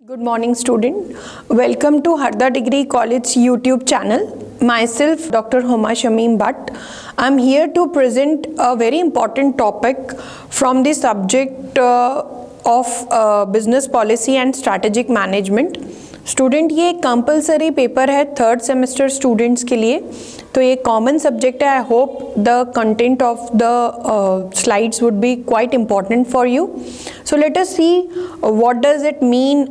Good morning student. Welcome to Harda Degree College YouTube channel. Myself Dr. Huma Shamim Bhatt. I am here to present a very important topic from the subject of business policy and strategic management. Student ये compulsory paper है third semester students के लिए, तो ये common subject है. I hope the content of the slides would be quite important for you. So let us see what does it mean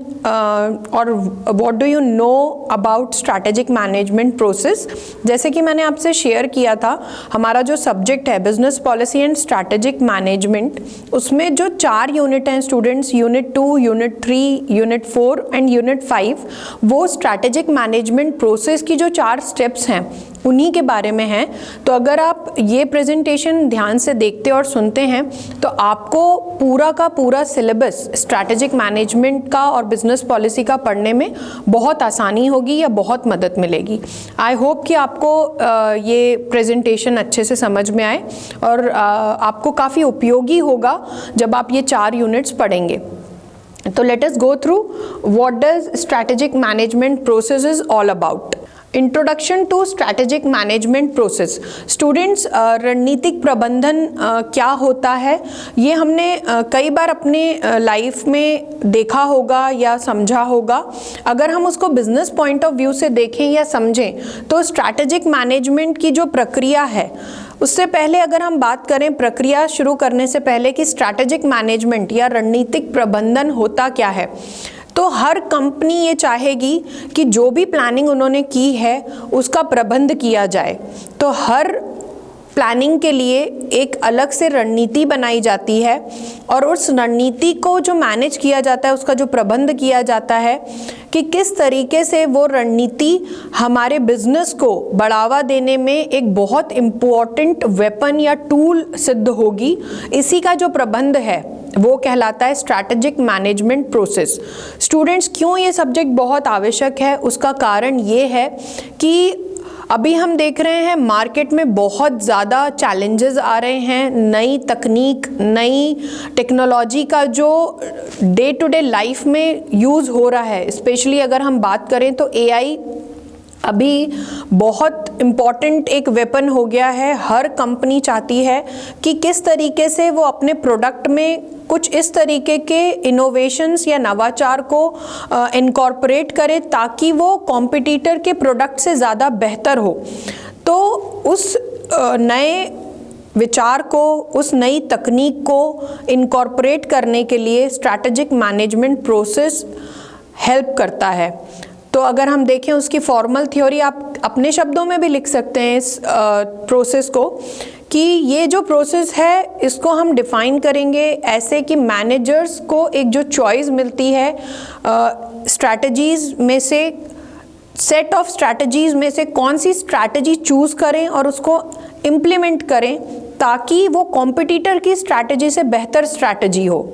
और what do you know about strategic management process. जैसे कि मैंने आपसे share किया था, हमारा जो सब्जेक्ट है business policy and strategic management, उसमें जो 4 यूनिट हैं students, unit 2, unit 3, unit 4 and unit 5, वो स्ट्रैटेजिक मैनेजमेंट प्रोसेस की जो 4 स्टेप्स हैं उन्हीं के बारे में है. तो अगर आप ये प्रेजेंटेशन ध्यान से देखते और सुनते हैं तो आपको पूरा का पूरा सिलेबस स्ट्रैटेजिक मैनेजमेंट का और बिजनेस पॉलिसी का पढ़ने में बहुत आसानी होगी या बहुत मदद मिलेगी. आई होप कि आपको ये प्रेजेंटेशन अच्छे से समझ में आए और आपको काफ़ी उपयोगी होगा जब आप ये 4 यूनिट्स पढ़ेंगे. तो let us go through what does strategic management process is all about. Introduction to strategic management process. Students, रणनीतिक प्रबंधन क्या होता है ये हमने कई बार अपने लाइफ में देखा होगा या समझा होगा. अगर हम उसको बिजनेस पॉइंट ऑफ व्यू से देखें या समझें तो स्ट्रैटेजिक मैनेजमेंट की जो प्रक्रिया है, उससे पहले अगर हम बात करें प्रक्रिया शुरू करने से पहले कि स्ट्रैटेजिक मैनेजमेंट या रणनीतिक प्रबंधन होता क्या है, तो हर कंपनी ये चाहेगी कि जो भी प्लानिंग उन्होंने की है उसका प्रबंध किया जाए. तो हर प्लानिंग के लिए एक अलग से रणनीति बनाई जाती है और उस रणनीति को जो मैनेज किया जाता है, उसका जो प्रबंध किया जाता है कि किस तरीके से वो रणनीति हमारे बिजनेस को बढ़ावा देने में एक बहुत इम्पोर्टेंट वेपन या टूल सिद्ध होगी. इसी का जो प्रबंध है वो कहलाता है स्ट्रैटेजिक मैनेजमेंट प्रोसेस. स्टूडेंट्स, क्यों ये सब्जेक्ट बहुत आवश्यक है, उसका कारण ये है कि अभी हम देख रहे हैं मार्केट में बहुत ज़्यादा चैलेंजेस आ रहे हैं. नई तकनीक, नई टेक्नोलॉजी का जो डे टू डे लाइफ में यूज़ हो रहा है, स्पेशली अगर हम बात करें तो एआई अभी बहुत इम्पॉर्टेंट एक वेपन हो गया है. हर कंपनी चाहती है कि किस तरीके से वो अपने प्रोडक्ट में कुछ इस तरीके के इनोवेशंस या नवाचार को इनकॉर्पोरेट करे ताकि वो कॉम्पिटिटर के प्रोडक्ट से ज़्यादा बेहतर हो. तो उस नए विचार को, उस नई तकनीक को इनकॉर्पोरेट करने के लिए स्ट्रैटेजिक मैनेजमेंट प्रोसेस हेल्प करता है. तो अगर हम देखें उसकी फॉर्मल थ्योरी, आप अपने शब्दों में भी लिख सकते हैं इस प्रोसेस को, कि ये जो प्रोसेस है इसको हम डिफ़ाइन करेंगे ऐसे कि मैनेजर्स को एक जो चॉइस मिलती है स्ट्रैटेजीज़ में से, सेट ऑफ स्ट्रैटेजीज़ में से कौन सी स्ट्रैटेजी चूज़ करें और उसको इम्प्लीमेंट करें ताकि वो कॉम्पिटिटर की स्ट्रैटेजी से बेहतर स्ट्रैटेजी हो.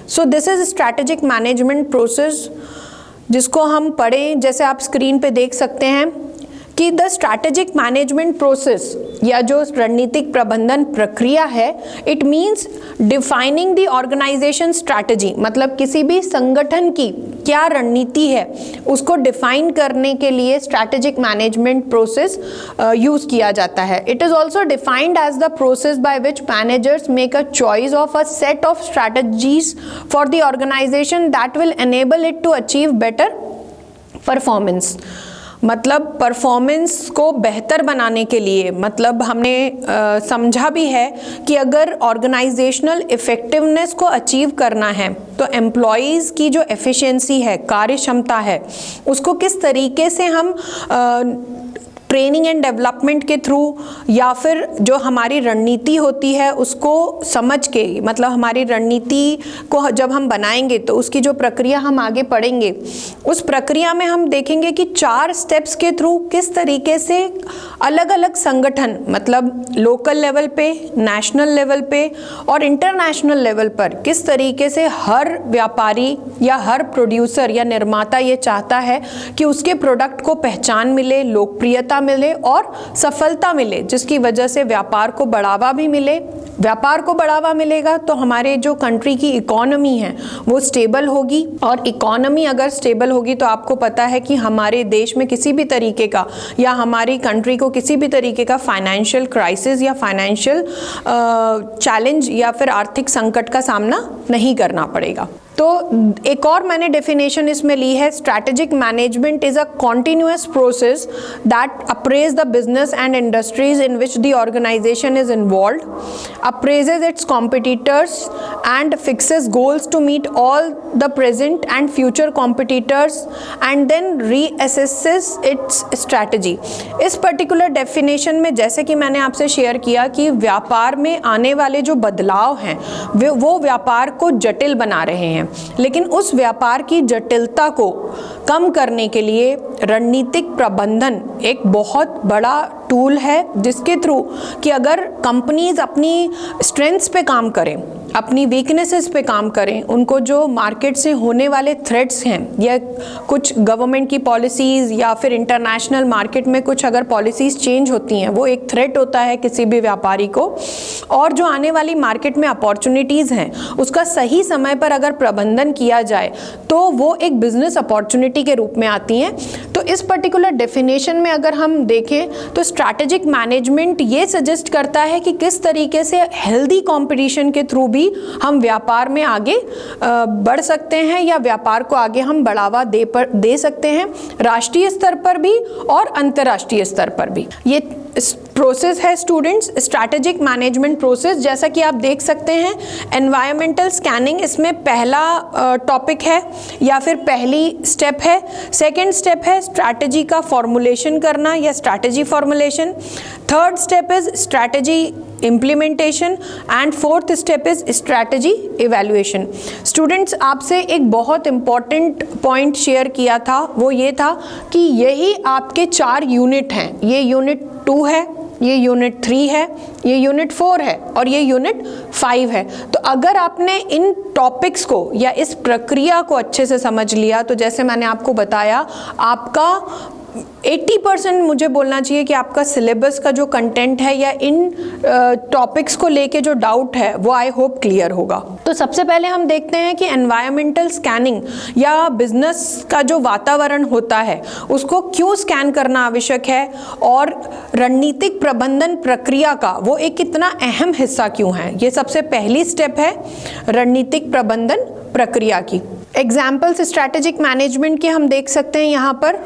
So this is strategic management process जिसको हम पढ़ें. जैसे आप स्क्रीन पे देख सकते हैं कि द स्ट्रैटेजिक मैनेजमेंट प्रोसेस या जो रणनीतिक प्रबंधन प्रक्रिया है, it means defining the organisation strategy. मतलब किसी भी संगठन की क्या रणनीति है उसको डिफाइन करने के लिए स्ट्रैटेजिक मैनेजमेंट प्रोसेस यूज़ किया जाता है. It is also defined as the process by which managers make a choice of a set of strategies for the organisation that will enable it to achieve better performance. मतलब performance को बेहतर बनाने के लिए, मतलब हमने समझा भी है कि अगर ऑर्गेनाइजेशनल इफ़ेक्टिवनेस को अचीव करना है तो एम्प्लॉयज़ की जो एफिशिएंसी है, कार्य क्षमता है, उसको किस तरीके से हम ट्रेनिंग एंड डेवलपमेंट के थ्रू या फिर जो हमारी रणनीति होती है उसको समझ के, मतलब हमारी रणनीति को जब हम बनाएंगे तो उसकी जो प्रक्रिया हम आगे पढ़ेंगे, उस प्रक्रिया में हम देखेंगे कि 4 स्टेप्स के थ्रू किस तरीके से अलग अलग संगठन, मतलब लोकल लेवल पे, नेशनल लेवल पे और इंटरनेशनल लेवल पर किस तरीके से हर व्यापारी या हर प्रोड्यूसर या निर्माता ये चाहता है कि उसके प्रोडक्ट को पहचान मिले, लोकप्रियता मिले और सफलता मिले, जिसकी वजह से व्यापार को बढ़ावा भी मिले। व्यापार को बढ़ावा मिलेगा तो हमारे जो कंट्री की इकोनॉमी है वो स्टेबल होगी, और इकोनॉमी अगर स्टेबल होगी तो आपको पता है कि हमारे देश में किसी भी तरीके का या हमारी कंट्री को किसी भी तरीके का फाइनेंशियल क्राइसिस या फाइनेंशियल चैलेंज या फिर आर्थिक संकट का सामना नहीं करना पड़ेगा। तो एक और मैंने डेफिनेशन इसमें ली है, strategic management is a continuous process that appraise the business and industries in which the organisation is involved, appraises its competitors and fixes goals to meet all the present and future competitors and then reassesses its strategy. इस particular definition में जैसे कि मैंने आपसे share किया कि व्यापार में आने वाले जो बदलाव हैं वो व्यापार को जटिल बना रहे हैं, लेकिन उस व्यापार की जटिलता को कम करने के लिए रणनीतिक प्रबंधन एक बहुत बड़ा टूल है, जिसके थ्रू कि अगर कंपनीज अपनी स्ट्रेंथ्स पे काम करें, अपनी वीकनेसेस पे काम करें, उनको जो मार्केट से होने वाले थ्रेट्स हैं या कुछ गवर्नमेंट की पॉलिसीज़ या फिर इंटरनेशनल मार्केट में कुछ अगर पॉलिसीज़ चेंज होती हैं, वो एक थ्रेट होता है किसी भी व्यापारी को, और जो आने वाली मार्केट में अपॉर्चुनिटीज़ हैं उसका सही समय पर अगर प्रबंधन किया जाए तो वो एक बिजनेस अपॉर्चुनिटी के रूप में आती हैं। तो इस पर्टिकुलर डेफिनेशन में अगर हम देखें तो स्ट्रैटेजिक मैनेजमेंट ये सजेस्ट करता है कि किस तरीके से हेल्दी कंपटीशन के थ्रू भी हम व्यापार में आगे बढ़ सकते हैं या व्यापार को आगे हम बढ़ावा दे सकते हैं, राष्ट्रीय स्तर पर भी और अंतर्राष्ट्रीय स्तर पर भी। ये प्रोसेस है स्टूडेंट्स, स्ट्रैटेजिक मैनेजमेंट प्रोसेस। जैसा कि आप देख सकते हैं एनवायरमेंटल स्कैनिंग इसमें पहला टॉपिक है या फिर पहली स्टेप है। सेकंड स्टेप है स्ट्रैटेजी का फॉर्मुलेशन करना या strategy formulation. Third step is strategy implementation and fourth step is strategy evaluation. Students, आपसे एक बहुत इंपॉर्टेंट पॉइंट शेयर किया था, वो ये था कि यही आपके 4 यूनिट हैं। ये यूनिट 2 है, ये यूनिट 3 है, ये यूनिट 4 है और ये यूनिट 5 है। तो अगर आपने इन टॉपिक्स को या इस प्रक्रिया को अच्छे से समझ लिया तो जैसे मैंने आपको बताया, आपका 80% मुझे बोलना चाहिए कि आपका सिलेबस का जो कंटेंट है या इन टॉपिक्स को लेके जो डाउट है वो आई होप क्लियर होगा। तो सबसे पहले हम देखते हैं कि एनवायरमेंटल स्कैनिंग या बिजनेस का जो वातावरण होता है उसको क्यों स्कैन करना आवश्यक है और रणनीतिक प्रबंधन प्रक्रिया का वो एक कितना अहम हिस्सा क्यों है। ये सबसे पहली स्टेप है रणनीतिक प्रबंधन प्रक्रिया की। एग्जाम्पल्स स्ट्रैटेजिक मैनेजमेंट के हम देख सकते हैं, यहाँ पर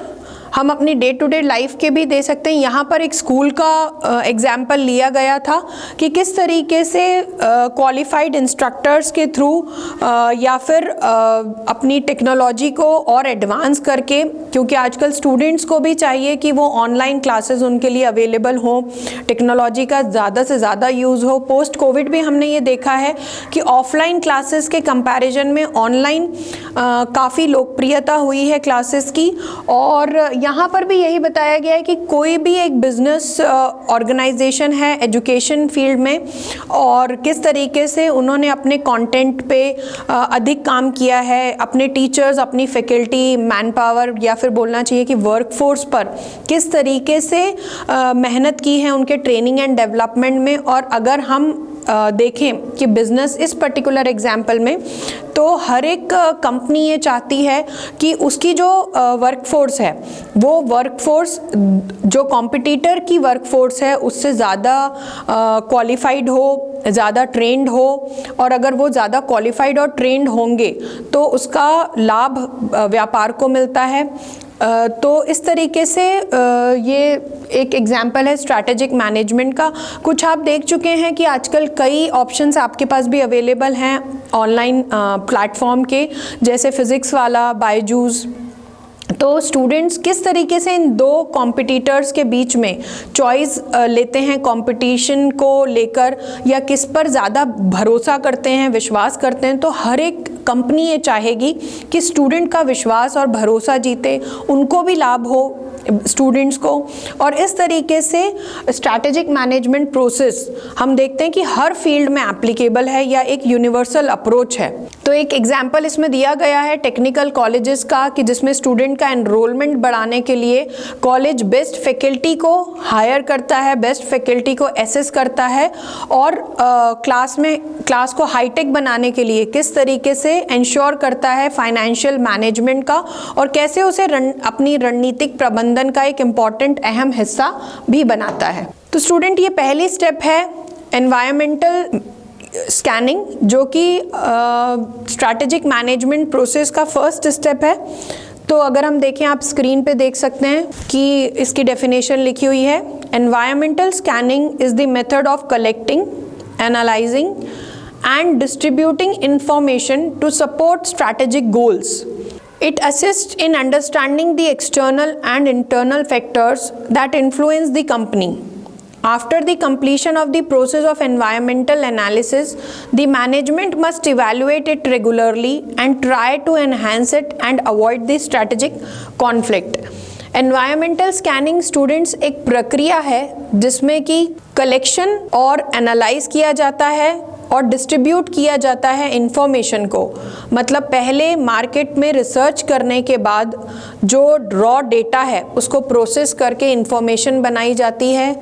हम अपनी डे टू डे लाइफ के भी दे सकते हैं। यहाँ पर एक स्कूल का एग्जाम्पल लिया गया था कि किस तरीके से क्वालिफाइड इंस्ट्रक्टर्स के थ्रू या फिर अपनी टेक्नोलॉजी को और एडवांस करके, क्योंकि आजकल स्टूडेंट्स को भी चाहिए कि वो ऑनलाइन क्लासेस उनके लिए अवेलेबल हो, टेक्नोलॉजी का ज़्यादा से ज़्यादा यूज़ हो। पोस्ट कोविड भी हमने ये देखा है कि ऑफलाइन क्लासेस के कंपैरिजन में ऑनलाइन काफ़ी लोकप्रियता हुई है क्लासेस की। और यहाँ पर भी यही बताया गया है कि कोई भी एक बिजनेस ऑर्गेनाइजेशन है एजुकेशन फील्ड में और किस तरीके से उन्होंने अपने कंटेंट पे अधिक काम किया है, अपने टीचर्स, अपनी फैकल्टी, मैन पावर या फिर बोलना चाहिए कि वर्कफोर्स पर किस तरीके से मेहनत की है उनके ट्रेनिंग एंड डेवलपमेंट में। और अगर हम देखें कि बिजनेस इस पर्टिकुलर एग्जाम्पल में, तो हर एक कंपनी ये चाहती है कि उसकी जो वर्कफोर्स है वो वर्कफोर्स जो कॉम्पिटिटर की वर्कफोर्स है उससे ज़्यादा क्वालिफाइड हो, ज़्यादा ट्रेंड हो। और अगर वो ज़्यादा क्वालिफाइड और ट्रेंड होंगे तो उसका लाभ व्यापार को मिलता है। तो इस तरीके से ये एक एग्जाम्पल है स्ट्रैटेजिक मैनेजमेंट का। कुछ आप देख चुके हैं कि आजकल कई ऑप्शंस आपके पास भी अवेलेबल हैं ऑनलाइन प्लेटफॉर्म के, जैसे फिज़िक्स वाला, बायजूस। तो स्टूडेंट्स किस तरीके से इन 2 कॉम्पिटिटर्स के बीच में चॉइस लेते हैं कंपटीशन को लेकर, या किस पर ज़्यादा भरोसा करते हैं, विश्वास करते हैं। तो हर एक कंपनी ये चाहेगी कि स्टूडेंट का विश्वास और भरोसा जीते, उनको भी लाभ हो स्टूडेंट्स को। और इस तरीके से स्ट्रैटेजिक मैनेजमेंट प्रोसेस हम देखते हैं कि हर फील्ड में एप्लीकेबल है या एक यूनिवर्सल अप्रोच है। तो एक एग्जाम्पल इसमें दिया गया है टेक्निकल कॉलेजेस का, कि जिसमें स्टूडेंट का एनरोलमेंट बढ़ाने के लिए कॉलेज बेस्ट फैकल्टी को हायर करता है, बेस्ट फैकल्टी को एसेस करता है और क्लास को हाईटेक बनाने के लिए किस तरीके से इंश्योर करता है फाइनेंशियल मैनेजमेंट का, और कैसे उसे अपनी रणनीतिक प्रबंधन का एक इम्पॉर्टेंट अहम हिस्सा भी बनाता है। तो स्टूडेंट ये पहली स्टेप है एनवायरमेंटल स्कैनिंग, जो कि स्ट्रैटेजिक मैनेजमेंट प्रोसेस का फर्स्ट स्टेप है। तो अगर हम देखें, आप स्क्रीन पे देख सकते हैं कि इसकी डेफिनेशन लिखी हुई है। Environmental scanning is the method of collecting, analysing and distributing information to support strategic goals. It assists in understanding the external and internal factors that influence the company. After the completion of the process of environmental analysis, the management must evaluate it regularly and try to enhance it and avoid the strategic conflict. Environmental scanning students एक प्रक्रिया है जिसमें कि collection और analyse किया जाता है और डिस्ट्रीब्यूट किया जाता है इंफॉर्मेशन को। मतलब पहले मार्केट में रिसर्च करने के बाद जो रॉ डेटा है उसको प्रोसेस करके इंफॉर्मेशन बनाई जाती है,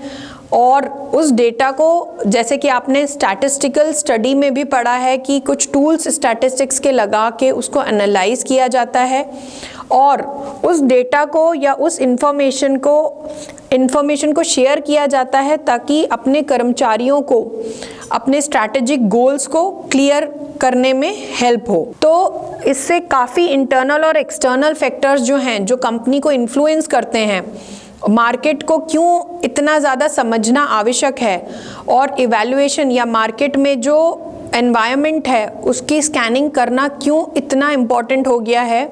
और उस डेटा को, जैसे कि आपने स्टैटिस्टिकल स्टडी में भी पढ़ा है कि कुछ टूल्स स्टैटिस्टिक्स के लगा के उसको एनालाइज किया जाता है और उस डेटा को या उस इंफॉर्मेशन को शेयर किया जाता है ताकि अपने कर्मचारियों को अपने स्ट्रैटेजिक गोल्स को क्लियर करने में हेल्प हो। तो इससे काफ़ी इंटरनल और एक्सटर्नल फैक्टर्स जो हैं, जो कंपनी को इन्फ्लुएंस करते हैं, मार्केट को क्यों इतना ज़्यादा समझना आवश्यक है, और इवैल्यूएशन या मार्केट में जो एनवायरनमेंट है उसकी स्कैनिंग करना क्यों इतना इम्पॉर्टेंट हो गया है,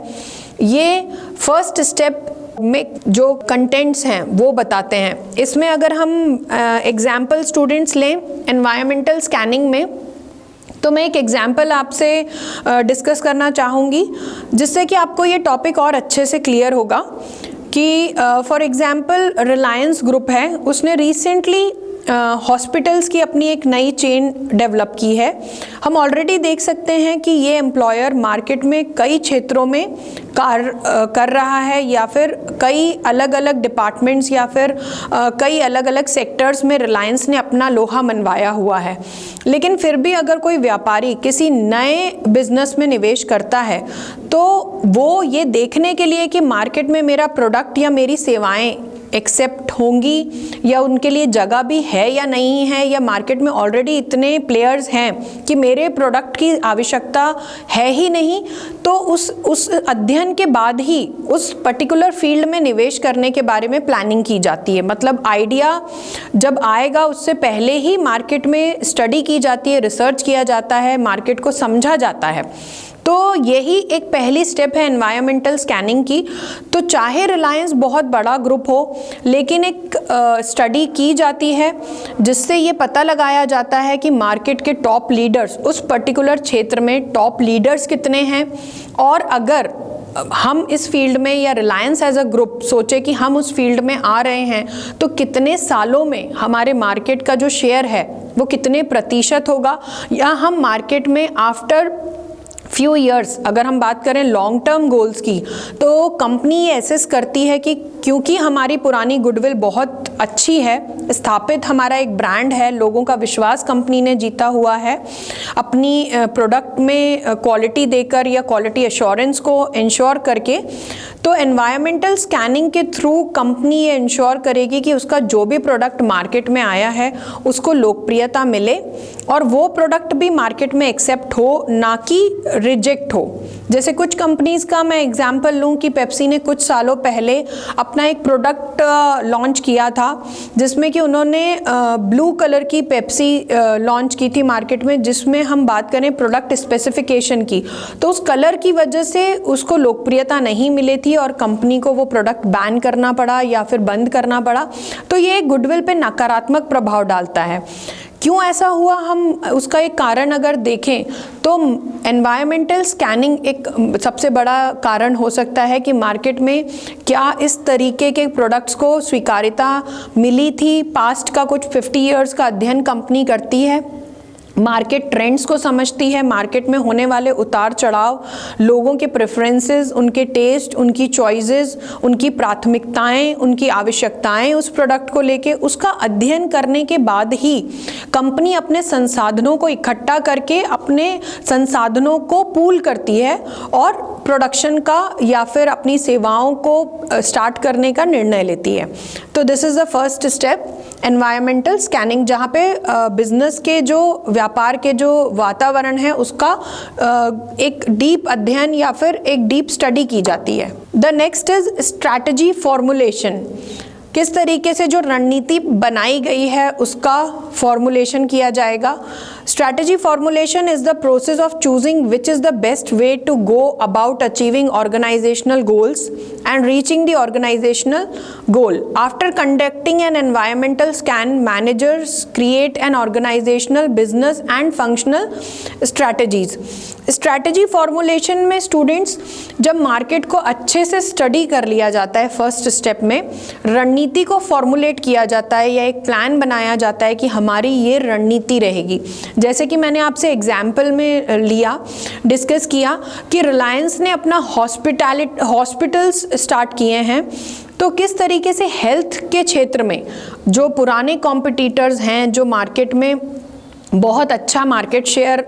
ये फर्स्ट स्टेप में जो कंटेंट्स हैं वो बताते हैं। इसमें अगर हम एग्जाम्पल स्टूडेंट्स लें एनवायरमेंटल स्कैनिंग में, तो मैं एक एग्जाम्पल आपसे डिस्कस करना चाहूँगी जिससे कि आपको ये टॉपिक और अच्छे से क्लियर होगा। कि फॉर एग्जाम्पल रिलायंस ग्रुप है, उसने रिसेंटली हॉस्पिटल्स की अपनी एक नई चेन डेवलप की है। हम ऑलरेडी देख सकते हैं कि ये एम्प्लॉयर मार्केट में कई क्षेत्रों में कर रहा है, या फिर कई अलग अलग डिपार्टमेंट्स या फिर कई अलग अलग सेक्टर्स में रिलायंस ने अपना लोहा मनवाया हुआ है। लेकिन फिर भी अगर कोई व्यापारी किसी नए बिजनेस में निवेश करता है तो वो ये देखने के लिए कि मार्केट में मेरा प्रोडक्ट या मेरी सेवाएं एक्सेप्ट होंगी या उनके लिए जगह भी है या नहीं है, या मार्केट में ऑलरेडी इतने प्लेयर्स हैं कि मेरे प्रोडक्ट की आवश्यकता है ही नहीं, तो उस अध्ययन के बाद ही उस पर्टिकुलर फील्ड में निवेश करने के बारे में प्लानिंग की जाती है। मतलब आइडिया जब आएगा उससे पहले ही मार्केट में स्टडी की जाती है, रिसर्च किया जाता है, मार्केट को समझा जाता है। तो यही एक पहली स्टेप है एनवायरमेंटल स्कैनिंग की। तो चाहे रिलायंस बहुत बड़ा ग्रुप हो, लेकिन एक स्टडी की जाती है जिससे ये पता लगाया जाता है कि मार्केट के टॉप लीडर्स, उस पर्टिकुलर क्षेत्र में टॉप लीडर्स कितने हैं, और अगर हम इस फील्ड में या रिलायंस एज अ ग्रुप सोचे कि हम उस फील्ड में आ रहे हैं तो कितने सालों में हमारे मार्केट का जो शेयर है वो कितने प्रतिशत होगा, या हम मार्केट में आफ्टर फ्यू ईयर्स, अगर हम बात करें लॉन्ग टर्म गोल्स की, तो कंपनी ये एसेस करती है कि क्योंकि हमारी पुरानी गुडविल बहुत अच्छी है, स्थापित हमारा एक ब्रांड है, लोगों का विश्वास कंपनी ने जीता हुआ है अपनी प्रोडक्ट में क्वालिटी देकर या क्वालिटी एश्योरेंस को इंश्योर करके, तो एनवायरमेंटल स्कैनिंग के थ्रू कंपनी ये इंश्योर करेगी कि उसका जो भी प्रोडक्ट मार्केट में आया है उसको लोकप्रियता मिले और वो प्रोडक्ट भी मार्केट में एक्सेप्ट हो, ना कि रिजेक्ट हो। जैसे कुछ कंपनीज का मैं एग्जांपल लूँ कि पेप्सी ने कुछ सालों पहले अपना एक प्रोडक्ट लॉन्च किया था जिसमें कि उन्होंने ब्लू कलर की पेप्सी लॉन्च की थी मार्केट में, जिसमें हम बात करें प्रोडक्ट स्पेसिफिकेशन की, तो उस कलर की वजह से उसको लोकप्रियता नहीं मिली थी और कंपनी को वो प्रोडक्ट बैन करना पड़ा या फिर बंद करना पड़ा। तो ये गुडविल पे नकारात्मक प्रभाव डालता है। क्यों ऐसा हुआ, हम उसका एक कारण अगर देखें तो एनवायरमेंटल स्कैनिंग एक सबसे बड़ा कारण हो सकता है कि मार्केट में क्या इस तरीके के प्रोडक्ट्स को स्वीकार्यता मिली थी। पास्ट का कुछ 50 ईयर्स का अध्ययन कंपनी करती है, मार्केट ट्रेंड्स को समझती है, मार्केट में होने वाले उतार चढ़ाव, लोगों के प्रेफरेंसेस, उनके टेस्ट, उनकी चॉइसेस, उनकी प्राथमिकताएं, उनकी आवश्यकताएं उस प्रोडक्ट को लेके, उसका अध्ययन करने के बाद ही कंपनी अपने संसाधनों को इकट्ठा करके अपने संसाधनों को पूल करती है और प्रोडक्शन का या फिर अपनी सेवाओं को स्टार्ट करने का निर्णय लेती है। तो this is the first step, environmental scanning, जहाँ पे बिजनेस के जो व्यापार के जो वातावरण है उसका एक डीप अध्ययन या फिर एक डीप स्टडी की जाती है। The next is strategy formulation, किस तरीके से जो रणनीति बनाई गई है उसका फॉर्मुलेशन किया जाएगा। Strategy formulation is the process of choosing which is the best way to go about achieving organizational goals and reaching the organizational goal. After conducting an environmental scan, managers create an organizational, business and functional strategies. Strategy formulation में students जब market को अच्छे से study कर लिया जाता है, first step में रणनीति को फॉर्मुलेट किया जाता है या एक प्लान बनाया जाता है कि हमारी ये रणनीति रहेगी। जैसे कि मैंने आपसे एग्जाम्पल में लिया, डिस्कस किया कि रिलायंस ने अपना हॉस्पिटल्स स्टार्ट किए हैं, तो किस तरीके से हेल्थ के क्षेत्र में जो पुराने कॉम्पिटिटर्स हैं, जो मार्केट में बहुत अच्छा मार्केट शेयर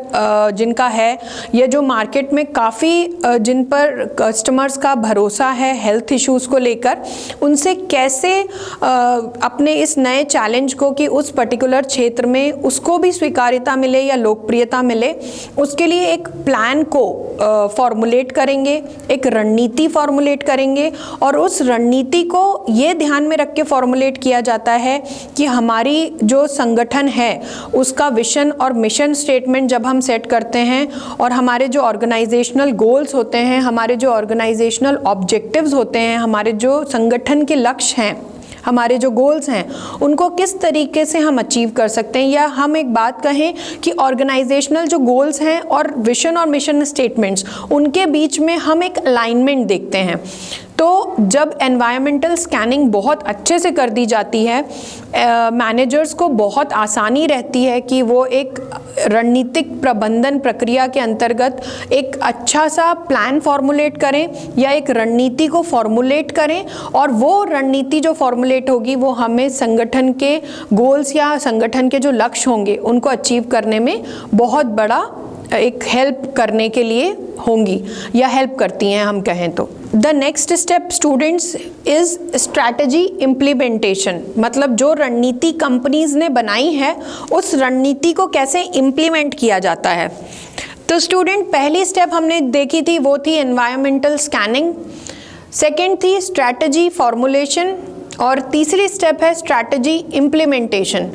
जिनका है, या जो मार्केट में काफ़ी जिन पर कस्टमर्स का भरोसा है हेल्थ इश्यूज़ को लेकर, उनसे कैसे अपने इस नए चैलेंज को कि उस पर्टिकुलर क्षेत्र में उसको भी स्वीकार्यता मिले या लोकप्रियता मिले, उसके लिए एक प्लान को फॉर्मुलेट करेंगे, एक रणनीति फॉर्मुलेट करेंगे। और उस रणनीति को ये ध्यान में रख के फॉर्मुलेट किया जाता है कि हमारी जो संगठन है उसका और मिशन स्टेटमेंट जब हम सेट करते हैं और हमारे जो ऑर्गेनाइजेशनल गोल्स होते हैं, हमारे जो ऑर्गेनाइजेशनल ऑब्जेक्टिव्स होते हैं, हमारे जो संगठन के लक्ष्य हैं, हमारे जो गोल्स हैं, उनको किस तरीके से हम अचीव कर सकते हैं, या हम एक बात कहें कि ऑर्गेनाइजेशनल जो गोल्स हैं और विजन और मिशन स्टेटमेंट्स, उनके बीच में हम एक अलाइनमेंट देखते हैं। तो जब एनवायरमेंटल स्कैनिंग बहुत अच्छे से कर दी जाती है, मैनेजर्स को बहुत आसानी रहती है कि वो एक रणनीतिक प्रबंधन प्रक्रिया के अंतर्गत एक अच्छा सा प्लान फॉर्मुलेट करें या एक रणनीति को फॉर्मुलेट करें, और वो रणनीति जो फॉर्मुलेट होगी वो हमें संगठन के गोल्स या संगठन के जो लक्ष्य होंगे उनको अचीव करने में बहुत बड़ा एक हेल्प करने के लिए होंगी या हेल्प करती हैं हम कहें तो। The next step students is strategy implementation, मतलब जो रणनीति कंपनीज ने बनाई है उस रणनीति को कैसे इम्प्लीमेंट किया जाता है। तो स्टूडेंट पहली स्टेप हमने देखी थी वो थी एनवायरमेंटल स्कैनिंग, सेकेंड थी स्ट्रैटेजी फॉर्मुलेशन, और तीसरी स्टेप है स्ट्रैटेजी इम्प्लीमेंटेशन।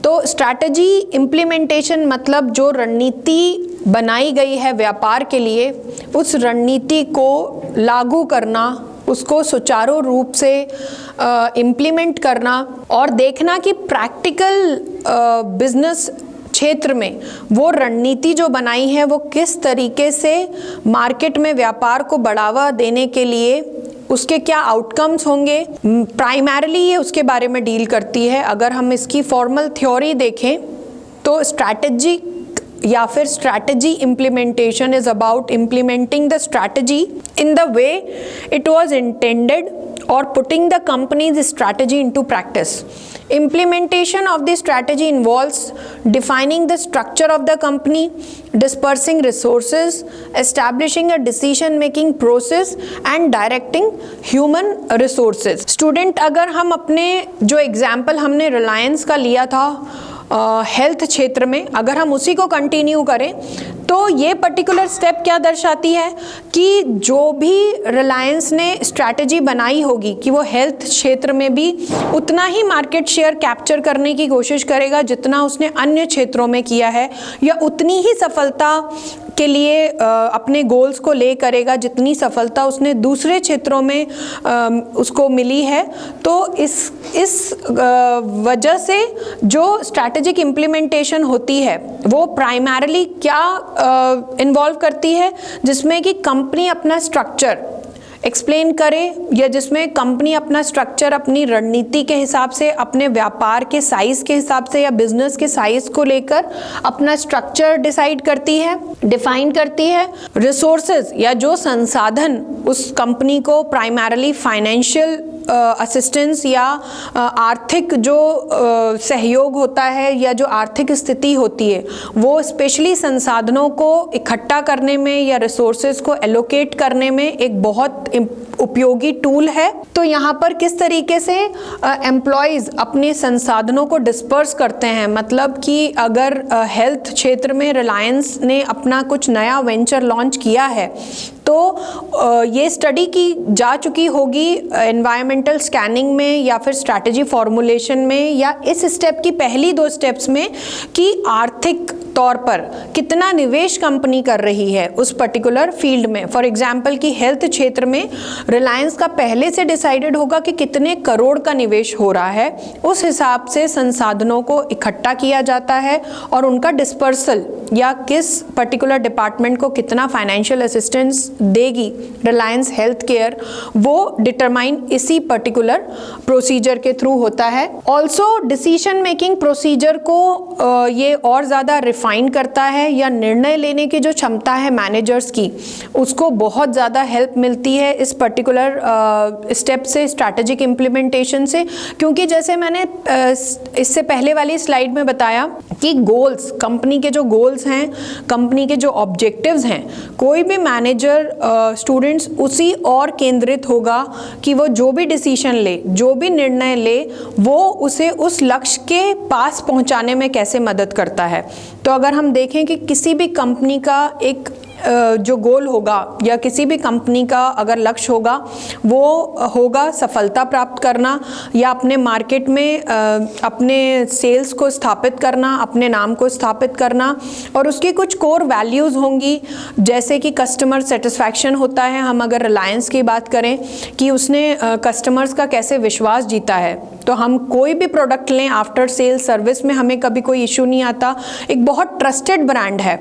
तो स्ट्रैटेजी इम्प्लीमेंटेशन मतलब जो रणनीति बनाई गई है व्यापार के लिए, उस रणनीति को लागू करना, उसको सुचारू रूप से इम्प्लीमेंट करना और देखना कि प्रैक्टिकल बिजनेस क्षेत्र में वो रणनीति जो बनाई है वो किस तरीके से मार्केट में व्यापार को बढ़ावा देने के लिए उसके क्या आउटकम्स होंगे, प्राइमरीली ये उसके बारे में डील करती है। अगर हम इसकी फॉर्मल थ्योरी देखें तो स्ट्रैटेजी या फिर strategy implementation is about implementing the strategy in the way it was intended or putting the company's strategy into practice. Implementation of the strategy involves defining the structure of the company, dispersing resources, establishing a decision-making process and directing human resources. Student, अगर हम अपने जो example हमने रिलायंस का लिया था health क्षेत्र में, अगर हम उसी को कंटिन्यू करें तो ये पर्टिकुलर स्टेप क्या दर्शाती है कि जो भी रिलायंस ने स्ट्रैटेजी बनाई होगी कि वो हेल्थ क्षेत्र में भी उतना ही मार्केट शेयर कैप्चर करने की कोशिश करेगा जितना उसने अन्य क्षेत्रों में किया है, या उतनी ही सफलता के लिए अपने गोल्स को ले करेगा, जितनी सफलता उसने दूसरे क्षेत्रों में उसको मिली है। तो इस वजह से जो स्ट्रैटेजिक इम्प्लीमेंटेशन होती है वो प्राइमरीली क्या इन्वॉल्व करती है, जिसमें कि कंपनी अपना स्ट्रक्चर एक्सप्लेन करे, या जिसमें कंपनी अपना स्ट्रक्चर अपनी रणनीति के हिसाब से, अपने व्यापार के साइज के हिसाब से या बिजनेस के साइज को लेकर अपना स्ट्रक्चर डिसाइड करती है, डिफाइन करती है। रिसोर्सेज या जो संसाधन उस कंपनी को प्राइमरीली फाइनेंशियल असिस्टेंस या आर्थिक जो सहयोग होता है या जो आर्थिक स्थिति होती है, वो स्पेशली संसाधनों को इकट्ठा करने में या रिसोर्सेज को एलोकेट करने में एक बहुत उपयोगी टूल है। तो यहाँ पर किस तरीके से एम्प्लॉयज़ अपने संसाधनों को डिस्पर्स करते हैं, मतलब कि अगर हेल्थ क्षेत्र में रिलायंस ने अपना कुछ नया वेंचर लॉन्च किया है तो ये स्टडी की जा चुकी होगी एनवायरमेंटल स्कैनिंग में या फिर स्ट्रैटेजी फॉर्मुलेशन में या इस स्टेप की पहली 2 स्टेप्स में कि आर्थिक तौर पर कितना निवेश कंपनी कर रही है उस पर्टिकुलर फील्ड में। फॉर एग्जांपल कि हेल्थ क्षेत्र में रिलायंस का पहले से डिसाइडेड होगा कि कितने करोड़ का निवेश हो रहा है, उस हिसाब से संसाधनों को इकट्ठा किया जाता है और उनका डिस्पर्सल या किस पर्टिकुलर डिपार्टमेंट को कितना फाइनेंशियल असिस्टेंस देगी रिलायंस हेल्थ केयर, वो डिटरमाइन इसी पर्टिकुलर प्रोसीजर के थ्रू होता है। ऑल्सो डिसीजन मेकिंग प्रोसीजर को ये और ज़्यादा रिफाइन करता है, या निर्णय लेने की जो क्षमता है मैनेजर्स की उसको बहुत ज़्यादा हेल्प मिलती है इस पर्टिकुलर स्टेप से, स्ट्रैटेजिक इम्प्लीमेंटेशन से। क्योंकि जैसे मैंने इससे पहले वाली स्लाइड में बताया कि गोल्स, कंपनी के जो गोल्स हैं, कंपनी के जो ऑब्जेक्टिव्स हैं, कोई भी मैनेजर स्टूडेंट्स उसी और केंद्रित होगा कि वो जो भी डिसीजन ले, जो भी निर्णय ले, वो उसे उस लक्ष्य के पास पहुंचाने में कैसे मदद करता है। तो अगर हम देखें कि किसी भी कंपनी का एक जो गोल होगा या किसी भी कंपनी का अगर लक्ष्य होगा वो होगा सफलता प्राप्त करना या अपने मार्केट में अपने सेल्स को स्थापित करना, अपने नाम को स्थापित करना, और उसकी कुछ कोर वैल्यूज़ होंगी जैसे कि कस्टमर सेटिस्फैक्शन होता है। हम अगर रिलायंस की बात करें कि उसने कस्टमर्स का कैसे विश्वास जीता है, तो हम कोई भी प्रोडक्ट लें, आफ्टर सेल सर्विस में हमें कभी कोई इशू नहीं आता, एक बहुत ट्रस्टेड ब्रांड है।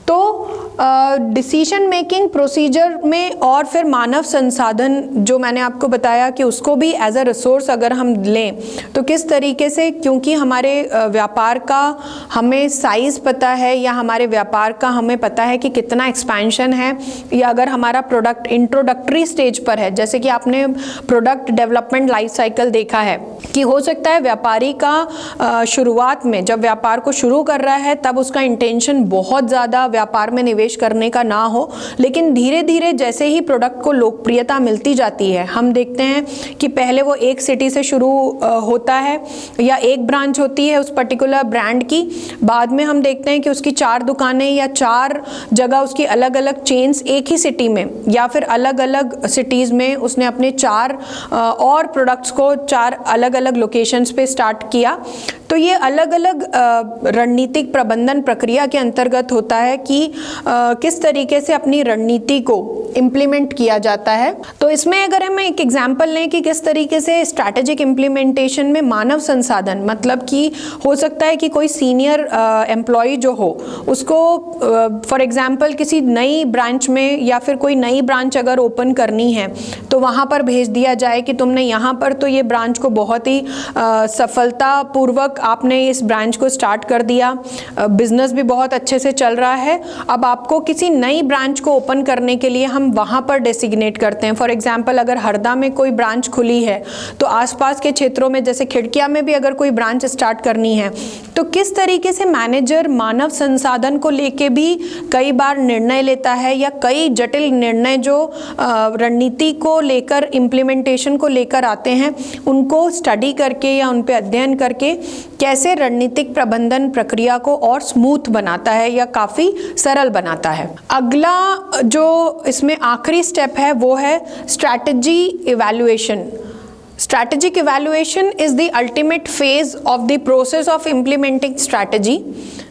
तो डिसीजन मेकिंग प्रोसीजर में और फिर मानव संसाधन जो मैंने आपको बताया कि उसको भी एज अ रिसोर्स अगर हम लें तो किस तरीके से, क्योंकि हमारे व्यापार का हमें साइज़ पता है या हमारे व्यापार का हमें पता है कि कितना एक्सपेंशन है, या अगर हमारा प्रोडक्ट इंट्रोडक्टरी स्टेज पर है, जैसे कि आपने प्रोडक्ट डेवलपमेंट लाइफ साइकिल देखा है कि हो सकता है व्यापारी का शुरुआत में जब व्यापार को शुरू कर रहा है तब उसका इंटेंशन बहुत ज़्यादा व्यापार में निवेश करने का ना हो, लेकिन धीरे धीरे जैसे ही प्रोडक्ट को लोकप्रियता मिलती जाती है, हम देखते हैं कि पहले वो एक सिटी से शुरू होता है या एक ब्रांच होती है उस पर्टिकुलर ब्रांड की, बाद में हम देखते हैं कि उसकी 4 दुकानें या 4 जगह उसकी अलग अलग चेन्स एक ही सिटी में या फिर अलग अलग सिटीज़ में उसने अपने 4 और प्रोडक्ट्स को 4 अलग अलग लोकेशंस पे स्टार्ट किया। तो ये अलग अलग रणनीतिक प्रबंधन प्रक्रिया के अंतर्गत होता है कि किस तरीके से अपनी रणनीति को इम्प्लीमेंट किया जाता है। तो इसमें अगर हम एक एग्जांपल लें कि किस तरीके से स्ट्रैटेजिक इम्प्लीमेंटेशन में मानव संसाधन, मतलब कि हो सकता है कि कोई सीनियर एम्प्लॉय जो हो उसको फॉर एग्जांपल किसी नई ब्रांच में या फिर कोई नई ब्रांच अगर ओपन करनी है तो वहाँ पर भेज दिया जाए कि तुमने यहाँ पर तो ये ब्रांच को बहुत ही सफलतापूर्वक आपने इस ब्रांच को स्टार्ट कर दिया, बिजनेस भी बहुत अच्छे से चल रहा है, अब आपको किसी नई ब्रांच को ओपन करने के लिए हम वहाँ पर डेसिग्नेट करते हैं। फॉर एग्जांपल अगर हरदा में कोई ब्रांच खुली है तो आसपास के क्षेत्रों में जैसे खिड़किया में भी अगर कोई ब्रांच स्टार्ट करनी है तो किस तरीके से मैनेजर मानव संसाधन को लेके भी कई बार निर्णय लेता है या कई जटिल निर्णय जो रणनीति को लेकर, इम्प्लीमेंटेशन को लेकर आते हैं, उनको स्टडी करके या उन पे अध्ययन करके कैसे रणनीतिक प्रबंधन प्रक्रिया को और स्मूथ बनाता है या काफ़ी सरल बनाता है। अगला जो इसमें आखिरी स्टेप है वो है strategy evaluation. Strategic evaluation is the ultimate phase of the process of implementing strategy.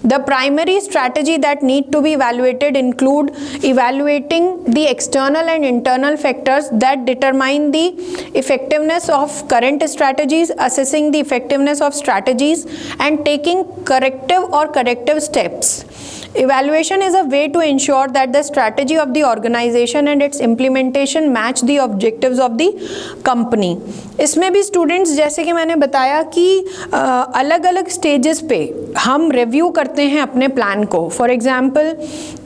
The primary strategy that need to be evaluated include evaluating the external and internal factors that determine the effectiveness of current strategies, assessing the effectiveness of strategies, and taking corrective steps. Evaluation is a way to ensure that the strategy of the organization and its implementation match the objectives of the company. इसमें भी students, जैसे कि मैंने बताया कि अलग अलग stages पे हम रिव्यू करते हैं अपने प्लान को. फॉर एग्जांपल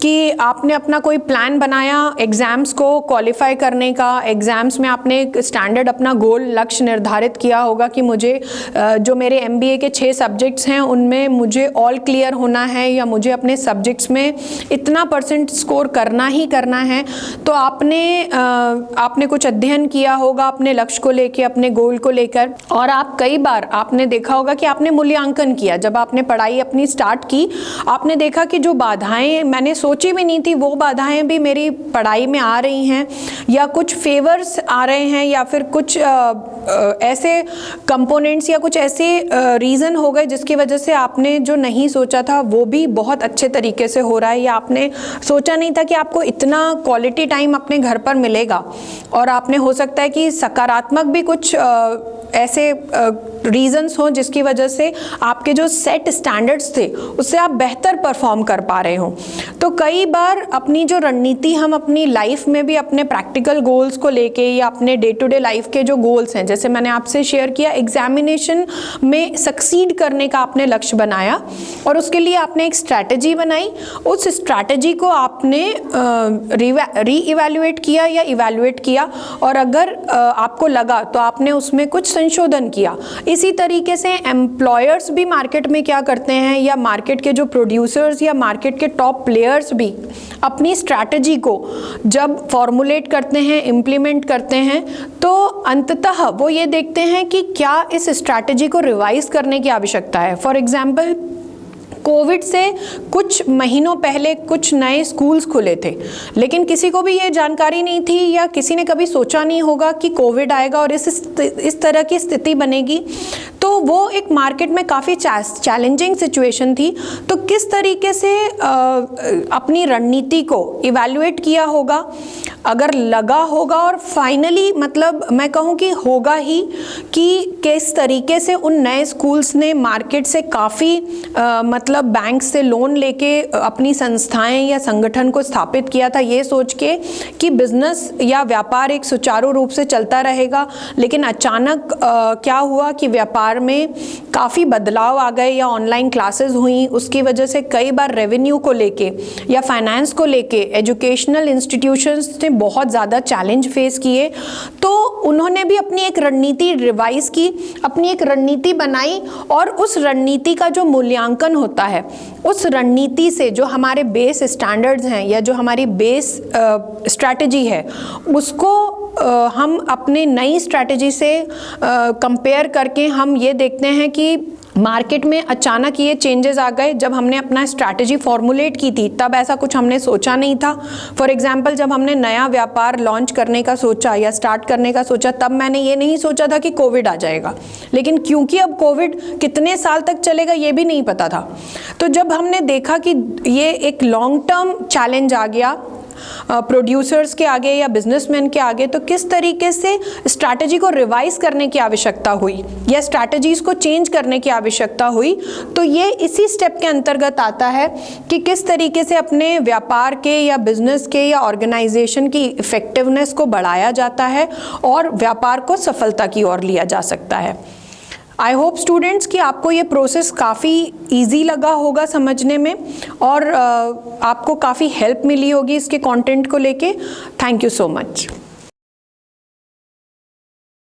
कि आपने अपना कोई प्लान बनाया एग्ज़ाम्स को क्वालिफाई करने का, एग्ज़ाम्स में आपने एक स्टैंडर्ड अपना गोल लक्ष्य निर्धारित किया होगा कि मुझे जो मेरे MBA के 6 सब्जेक्ट्स हैं उनमें मुझे ऑल क्लियर होना है या मुझे अपने सब्जेक्ट्स में इतना % स्कोर करना ही करना है. तो आपने कुछ अध्ययन किया होगा अपने लक्ष्य को लेके, अपने गोल को लेकर, और आप कई बार आपने देखा होगा कि आपने मूल्यांकन किया. जब आपने पढ़ाई अपनी स्टार्ट की, आपने देखा कि जो बाधाएं मैंने सोची भी नहीं थी वो बाधाएं भी मेरी पढ़ाई में आ रही हैं, या कुछ फेवर्स आ रहे हैं, या फिर कुछ ऐसे कंपोनेंट्स या कुछ ऐसे रीज़न हो गए जिसकी वजह से आपने जो नहीं सोचा था वो भी बहुत अच्छे तरीके से हो रहा है, या आपने सोचा नहीं था कि आपको इतना क्वालिटी टाइम अपने घर पर मिलेगा. और आपने हो सकता है कि सकारात्मक भी कुछ ऐसे रीजंस हों जिसकी वजह से आपके जो सेट स्टैंडर्ड्स थे उससे आप बेहतर परफॉर्म कर पा रहे हो. तो कई बार अपनी जो रणनीति हम अपनी लाइफ में भी अपने प्रैक्टिकल गोल्स को लेके या अपने डे टू डे लाइफ के जो गोल्स हैं, जैसे मैंने आपसे शेयर किया, एग्जामिनेशन में सक्सीड करने का आपने लक्ष्य बनाया और उसके लिए आपने एक स्ट्रैटेजी बनाई. उस स्ट्रैटेजी को आपने री इवैल्यूएट किया या इवैल्यूएट किया, और अगर आपको लगा तो आपने उसमें कुछ संशोधन किया. इसी तरीके से एम्प्लॉयर्स भी मार्केट में क्या करते हैं, या मार्केट के जो प्रोड्यूसर्स या मार्केट के टॉप प्लेयर्स भी अपनी स्ट्रैटेजी को जब फॉर्मुलेट करते हैं, इम्प्लीमेंट करते हैं, तो अंततः वो ये देखते हैं कि क्या इस स्ट्रैटेजी को रिवाइज करने की आवश्यकता है. फॉर एग्जाम्पल, कोविड से कुछ महीनों पहले कुछ नए स्कूल्स खुले थे, लेकिन किसी को भी ये जानकारी नहीं थी या किसी ने कभी सोचा नहीं होगा कि कोविड आएगा और इस तरह की स्थिति बनेगी. तो वो एक मार्केट में काफ़ी चैलेंजिंग सिचुएशन थी. तो किस तरीके से अपनी रणनीति को इवैल्यूएट किया होगा, अगर लगा होगा, और फाइनली मतलब मैं कहूँ कि होगा ही, कि किस तरीके से उन नए स्कूल्स ने मार्केट से काफ़ी मतलब बैंक से लोन लेके अपनी संस्थाएं या संगठन को स्थापित किया था, ये सोच के कि बिजनेस या व्यापार एक सुचारू रूप से चलता रहेगा. लेकिन अचानक क्या हुआ कि व्यापार में काफ़ी बदलाव आ गए, या ऑनलाइन क्लासेस हुई, उसकी वजह से कई बार रेवेन्यू को लेके या फाइनेंस को लेके एजुकेशनल इंस्टीट्यूशंस ने बहुत ज़्यादा चैलेंज फेस किए. तो उन्होंने भी अपनी एक रणनीति रिवाइज की, अपनी एक रणनीति बनाई, और उस रणनीति का जो मूल्यांकन होता है, उस रणनीति से जो हमारे बेस स्टैंडर्ड्स हैं या जो हमारी बेस स्ट्रैटेजी है, उसको हम अपने नई स्ट्रैटेजी से कंपेयर करके हम ये देखते हैं कि मार्केट में अचानक ये चेंजेस आ गए. जब हमने अपना स्ट्रैटेजी फॉर्मुलेट की थी तब ऐसा कुछ हमने सोचा नहीं था. फॉर एग्जांपल, जब हमने नया व्यापार लॉन्च करने का सोचा या स्टार्ट करने का सोचा, तब मैंने ये नहीं सोचा था कि कोविड आ जाएगा. लेकिन क्योंकि अब कोविड कितने साल तक चलेगा ये भी नहीं पता था, तो जब हमने देखा कि ये एक लॉन्ग टर्म चैलेंज आ गया प्रोड्यूसर्स के आगे या बिजनेसमैन के आगे, तो किस तरीके से स्ट्रैटेजी को रिवाइज करने की आवश्यकता हुई या स्ट्रैटेजीज को चेंज करने की आवश्यकता हुई. तो ये इसी स्टेप के अंतर्गत आता है कि किस तरीके से अपने व्यापार के या बिजनेस के या ऑर्गेनाइजेशन की इफेक्टिवनेस को बढ़ाया जाता है और व्यापार को सफलता की ओर लिया जा सकता है. आई होप स्टूडेंट्स कि आपको ये प्रोसेस काफ़ी ईजी लगा होगा समझने में, और आपको काफ़ी हेल्प मिली होगी इसके कंटेंट को लेके. Thank you so much.